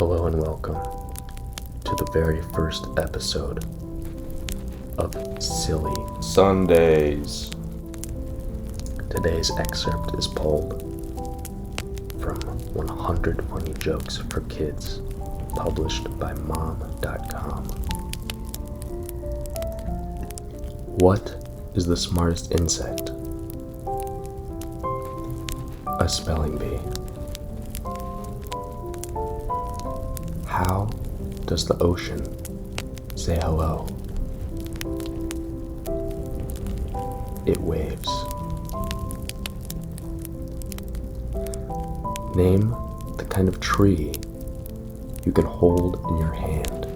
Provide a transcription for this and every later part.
Hello and welcome to the very first episode of Silly Sundays. Today's excerpt is pulled from 100 Funny Jokes for Kids, published by mom.com. What is the smartest insect? A spelling bee. How does the ocean say hello? It waves. Name the kind of tree you can hold in your hand.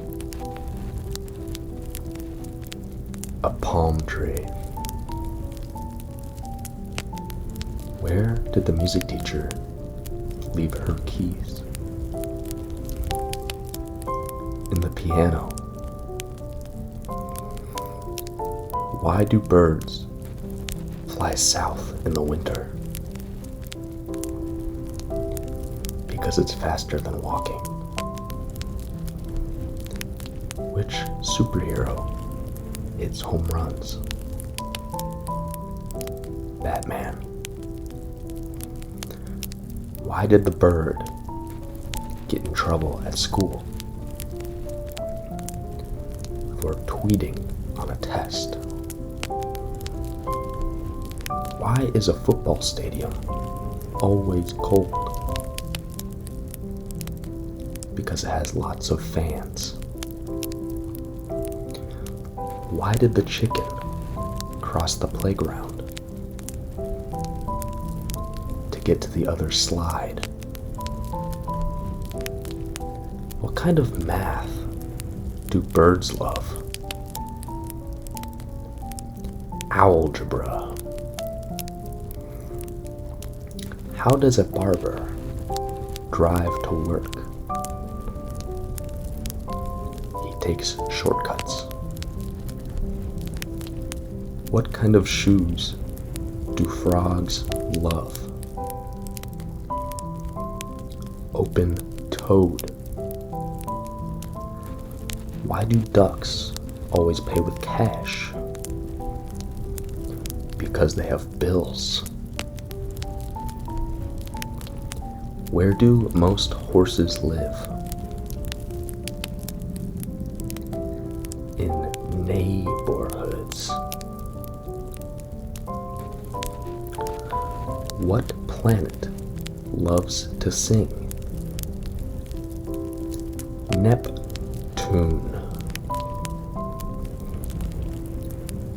A palm tree. Where did the music teacher leave her keys? In the piano. Why do birds fly south in the winter? Because it's faster than walking. Which superhero hits home runs? Batman. Why did the bird get in trouble at school? For tweeting on a test. Why is a football stadium always cold? Because it has lots of fans. Why did the chicken cross the playground? To get to the other slide. What kind of math do birds love? Algebra. How does a barber drive to work? He takes shortcuts. What kind of shoes do frogs love? Open-toed. Why do ducks always pay with cash? Because they have bills. Where do most horses live? In neighborhoods. What planet loves to sing? Neptune.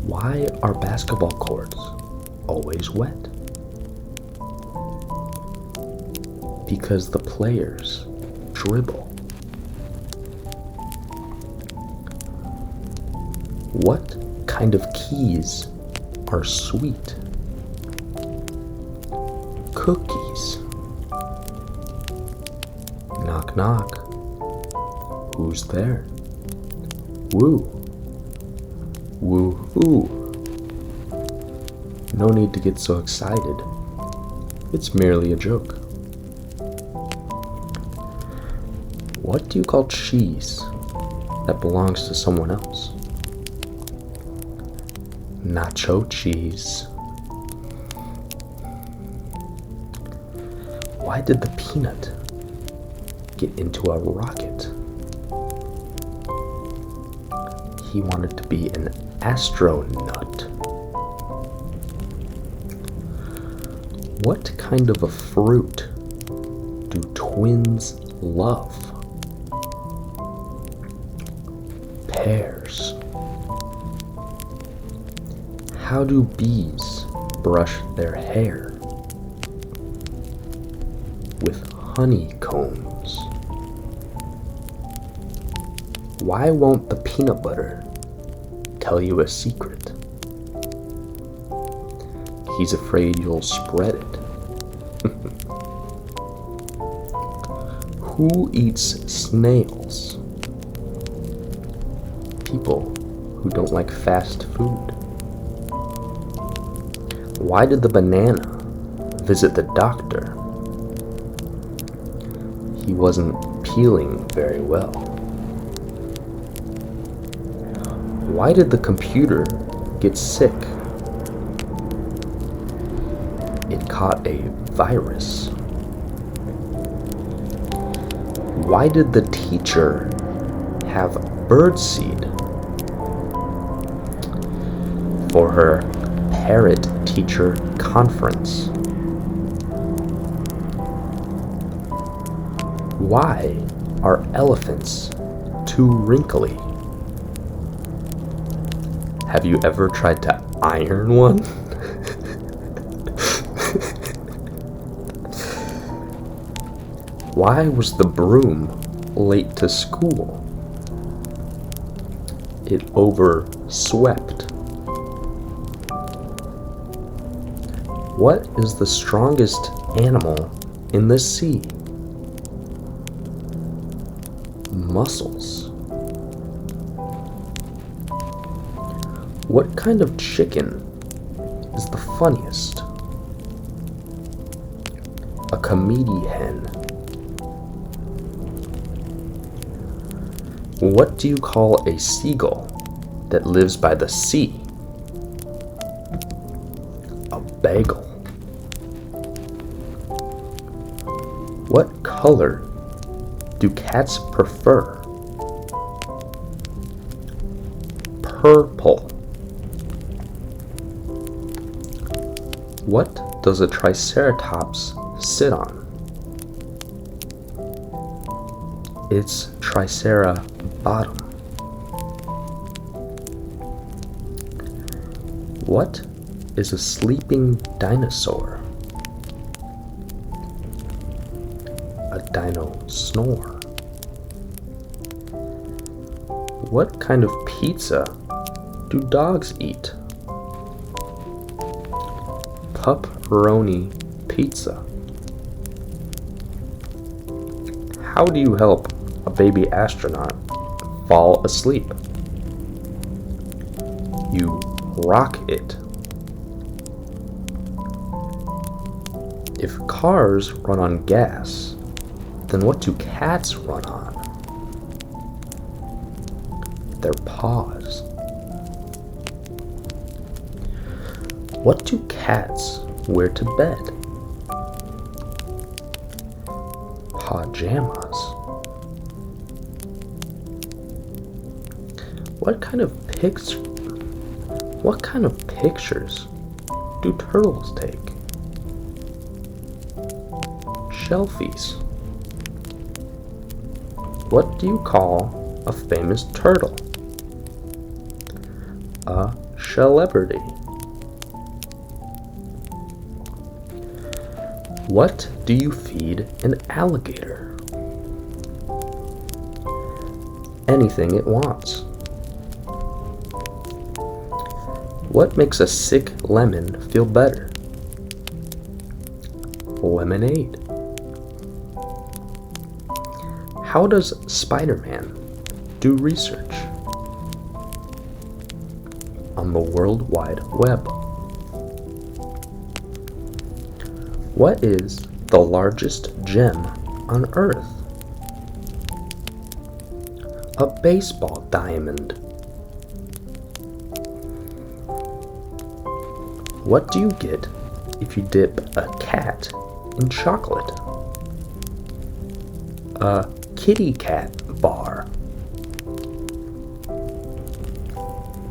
Why are basketball courts always wet? Because the players dribble. What kind of keys are sweet? Cookies. Knock knock. Who's there? Woo. Woo-hoo. No need to get so excited. It's merely a joke. What do you call cheese that belongs to someone else? Nacho cheese. Why did the peanut get into a rocket? He wanted to be an astronaut. What kind of a fruit do twins love? Pears. How do bees brush their hair? With honeycombs. Why won't the peanut butter tell you a secret? He's afraid you'll spread it. Who eats snails? People who don't like fast food. Why did the banana visit the doctor? he wasn't peeling very well. Why did the computer get sick? It caught a virus. Why did the teacher have birdseed? For her parent-teacher conference. Why are elephants too wrinkly? Have you ever tried to iron one? Why was the broom late to school? It overswept. What is the strongest animal in the sea? Mussels. What kind of chicken is the funniest? A comedy hen. What do you call a seagull that lives by the sea? A bagel. What color do cats prefer? Purple. What does a triceratops sit on? It's tricerabottom. What is a sleeping dinosaur? A dino snore. What kind of pizza do dogs eat? Pepperoni pizza. How do you help a baby astronaut fall asleep? You rock it. If cars run on gas, then what do cats run on? Their paws. What do cats wear to bed? Pajamas. What kind of pictures do turtles take? Selfies. What do you call a famous turtle? A celebrity. What do you feed an alligator? Anything it wants. What makes a sick lemon feel better? Lemonade. How does Spider-Man do research? On the World Wide Web. What is the largest gem on Earth? A baseball diamond. What do you get if you dip a cat in chocolate? A kitty cat bar.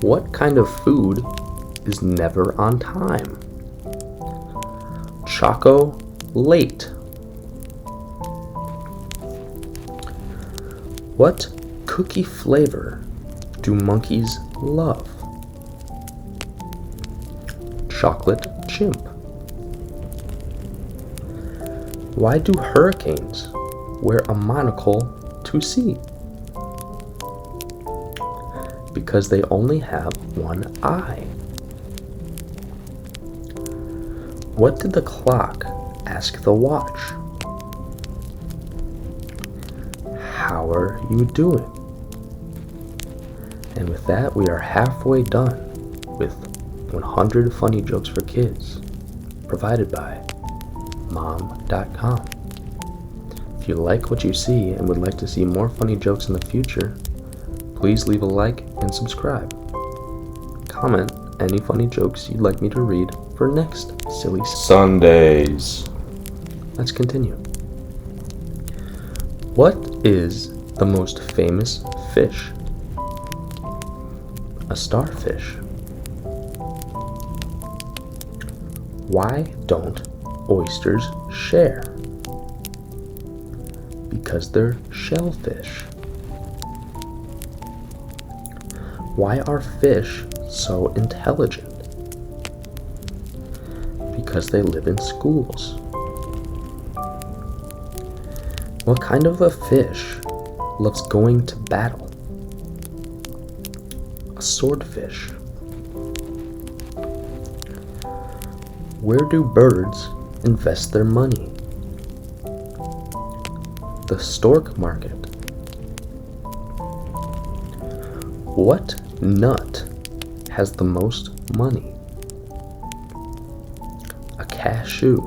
What kind of food is never on time? Chocolate. What cookie flavor do monkeys love? Chocolate chip. Why do hurricanes wear a monocle to see? Because they only have one eye. What did the clock ask the watch? How are you doing? And with that, we are halfway done with 100 Funny Jokes for Kids, provided by mom.com. If If you like what you see and would like to see more funny jokes in the future, please leave a like and subscribe. Comment any funny jokes you'd like me to read for next Silly Sundays. Let's continue. What is the most famous fish? A starfish. Why don't oysters share? Because they're shellfish. Why are fish so intelligent? Because they live in schools. What kind of a fish loves going to battle? A swordfish. Where do birds invest their money? The stork market. What nut has the most money? A cashew.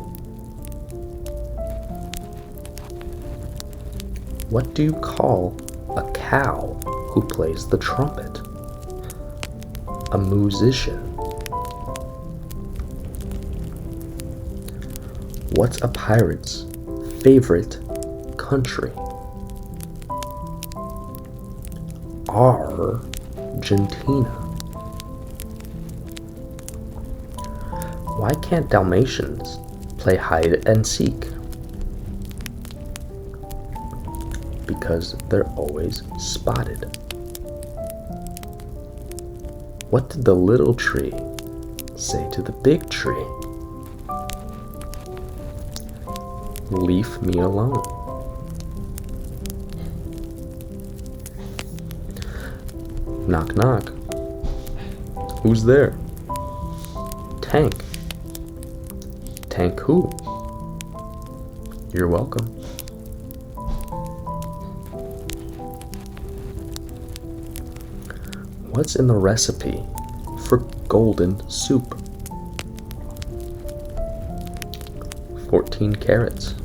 What do you call a cow who plays the trumpet? A musician. What's a pirate's favorite country? Argentina. Why can't Dalmatians play hide and seek? Because they're always spotted. What did the little tree say to the big tree? Leave me alone. Knock, knock. Who's there? Tank. Tank who? You're welcome. What's in the recipe for golden soup? 14 carrots.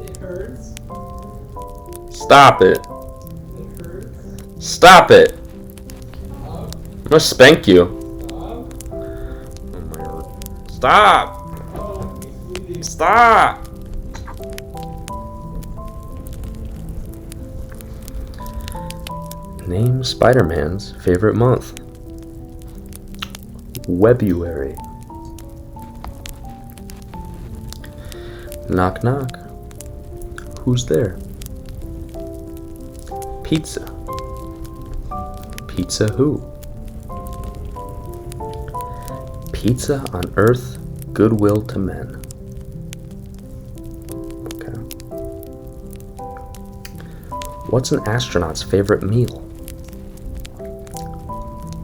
It hurts. Stop it. It hurts. Stop it. Stop. I'm gonna spank you. Stop. Oh my God. Stop. Oh, he's bleeding. Stop. Name Spider-Man's favorite month. Webuary. Knock, knock. Who's there? Pizza. Pizza who? Pizza on earth, goodwill to men. Okay. What's an astronaut's favorite meal?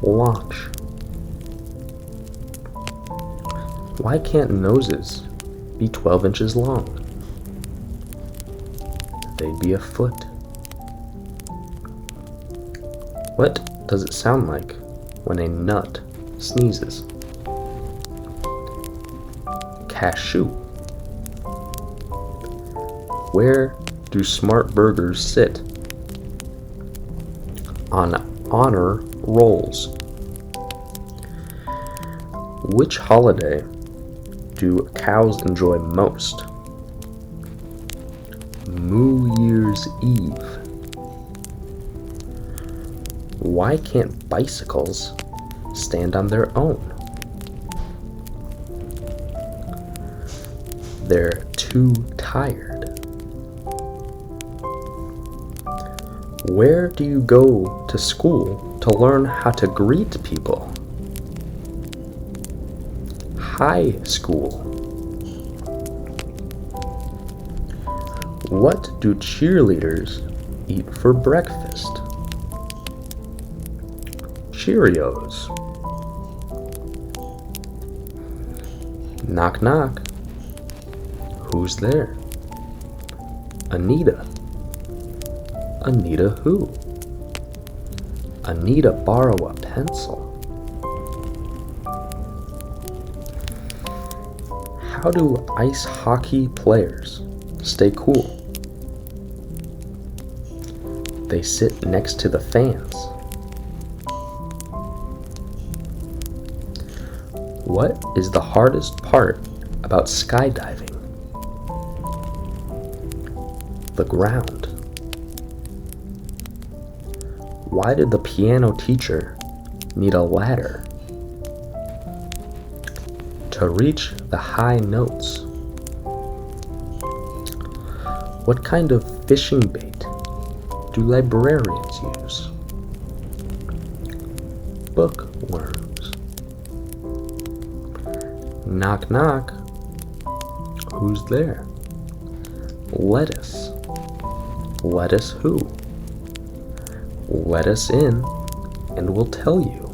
Launch. Why can't noses be 12 inches long? They'd be a foot. What does it sound like when a nut sneezes? Cashew. Where do smart burgers sit? On honor rolls. Which holiday do cows enjoy most? New Year's Eve. Why can't bicycles stand on their own? They're too tired. Where do you go to school to learn how to greet people? High school. What do cheerleaders eat for breakfast? Cheerios. Knock, knock. Who's there? Anita. Anita who? Anita borrow a pencil. How do ice hockey players stay cool? They sit next to the fans. What is the hardest part about skydiving? The ground. Why did the piano teacher need a ladder? To reach the high notes. What kind of fishing bait do librarians use? Bookworms. Knock knock. Who's there? Lettuce. Lettuce who? Let us in and we'll tell you.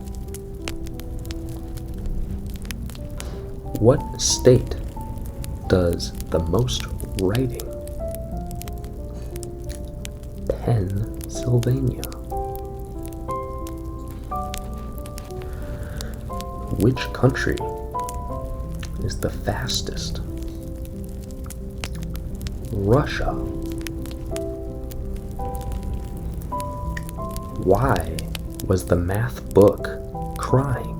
What state does the most writing? Pennsylvania. Which country is the fastest? Russia. Why was the math book crying?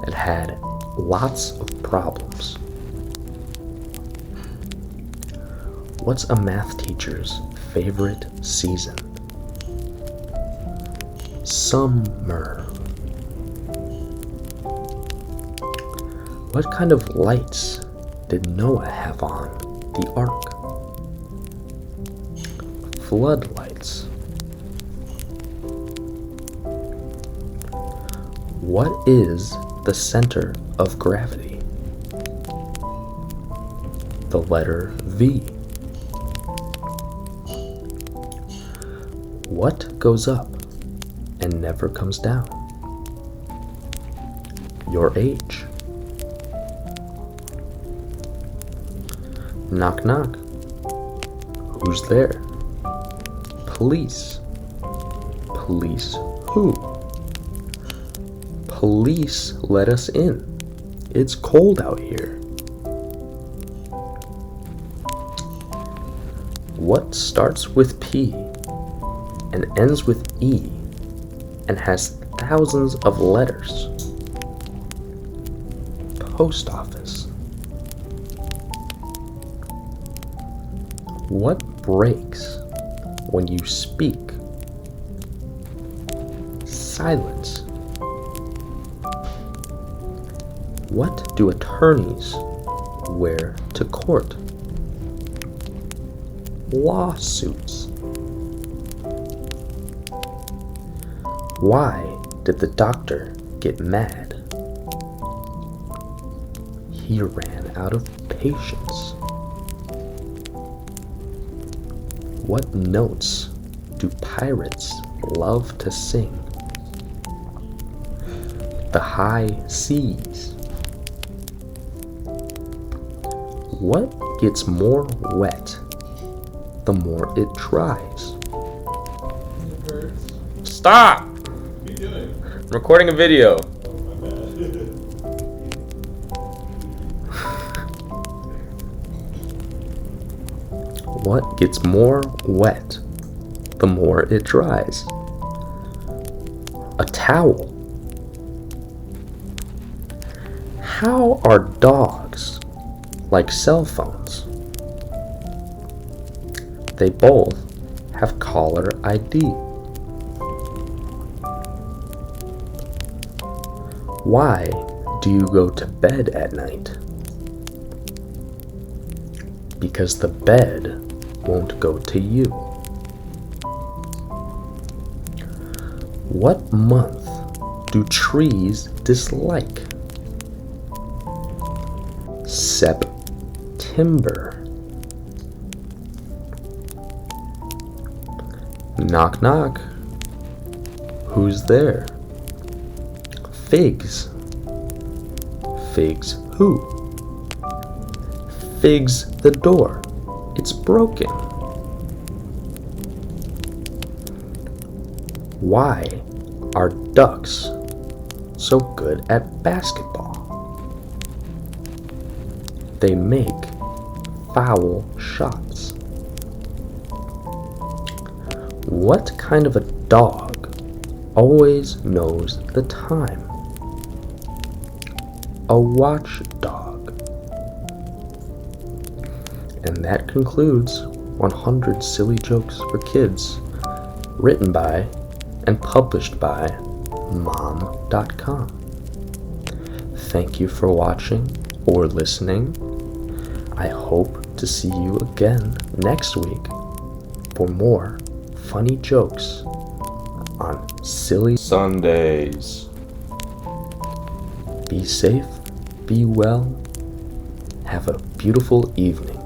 It had lots of problems. What's a math teacher's favorite season? Summer. What kind of lights did Noah have on the ark? Floodlights. What is the center of gravity? The letter V. What goes up and never comes down? Your age. Knock knock. Who's there? Police. Police who? Police let us in. It's cold out here. What starts with P and ends with E and has thousands of letters? Post office. What breaks when you speak? Silence. What do attorneys wear to court? Lawsuits. Why did the doctor get mad? He ran out of patience. What notes do pirates love to sing? The high seas. What gets more wet the more it dries? It hurts. Stop! What are you doing? I'm recording a video. Oh, my bad. What gets more wet the more it dries? A towel. How are dogs like cell phones? They both have caller ID. Why do you go to bed at night? Because the bed won't go to you. What month do trees dislike? September. Knock knock. Who's there? Figs. Figs who? Figs the door. It's broken. Why are ducks so good at basketball? they make foul shots? What kind of a dog always knows the time? A watchdog. And that concludes 100 Silly Jokes for Kids, written by and published by mom.com. Thank you for watching or listening. I hope to see you again next week for more funny jokes on Silly Sundays. Be safe, be well, have a beautiful evening.